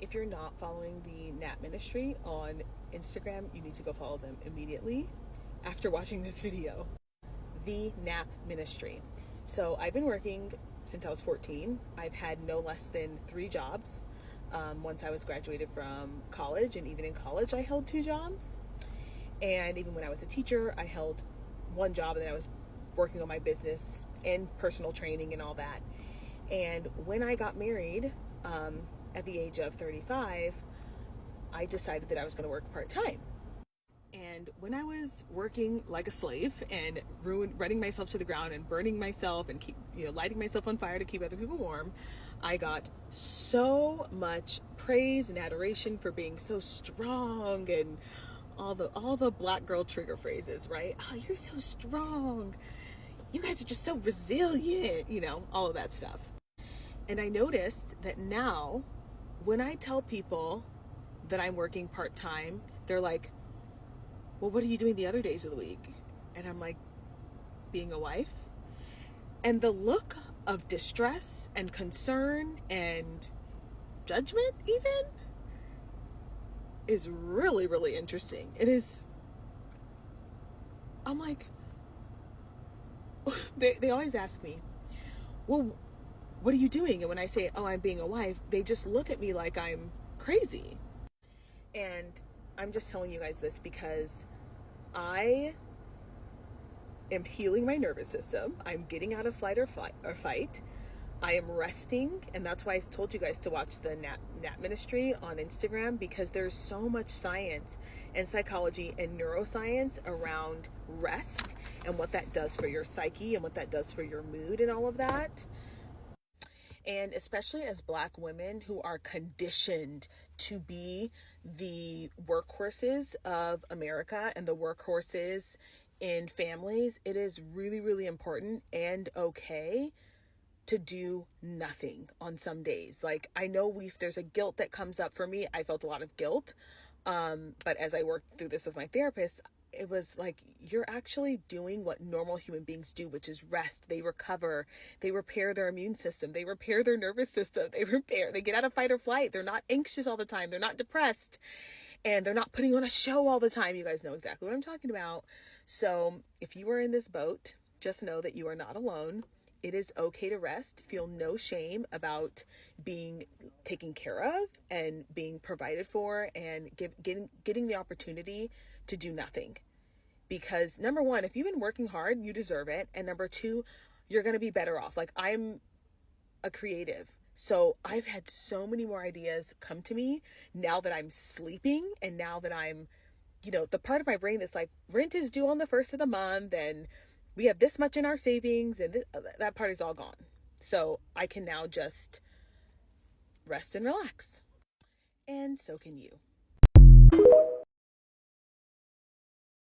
If you're not following the Nap Ministry on Instagram, you need to go follow them immediately after watching this video. The Nap Ministry. So I've been working since I was 14. I've had no less than 3 jobs. Once I was graduated from college, and even in college I held 2 jobs. And even when I was a teacher, I held 1 job, and then I was working on my business and personal training and all that. And when I got married, at the age of 35, I decided that I was going to work part-time. And when I was working like a slave and running myself to the ground and burning myself and lighting myself on fire to keep other people warm, I got so much praise and adoration for being so strong and all the black girl trigger phrases, right? Oh, you're so strong. You guys are just so resilient, all of that stuff. And I noticed that now when I tell people that I'm working part-time, they're like, well, what are you doing the other days of the week? And I'm like, being a wife. And the look of distress and concern and judgment even is really, really interesting. It is. I'm like, they always ask me, well, what are you doing? And when I say, oh, I'm being a wife, they just look at me like I'm crazy. And I'm just telling you guys this because I am healing my nervous system. I'm getting out of flight or fight. I am resting, and that's why I told you guys to watch the Nap Ministry on Instagram, because there's so much science and psychology and neuroscience around rest and what that does for your psyche and what that does for your mood and all of that. And especially as Black women who are conditioned to be the workhorses of America and the workhorses in families, it is really, really important and okay to do nothing on some days. Like, I know there's a guilt that comes up for me. I felt a lot of guilt. But as I worked through this with my therapist, it was like, you're actually doing what normal human beings do, which is rest. They recover, they repair their immune system, they repair their nervous system, they get out of fight or flight. They're not anxious all the time. They're not depressed, and they're not putting on a show all the time. You guys know exactly what I'm talking about. So if you are in this boat, just know that you are not alone. It is okay to rest. Feel no shame about being taken care of and being provided for, and getting the opportunity to do nothing. Because number 1, if you've been working hard, you deserve it. And number 2, you're going to be better off. Like, I'm a creative, so I've had so many more ideas come to me now that I'm sleeping, and now that I'm, the part of my brain that's like, rent is due on the 1st of the month, and we have this much in our savings, and that part is all gone. So I can now just rest and relax. And so can you.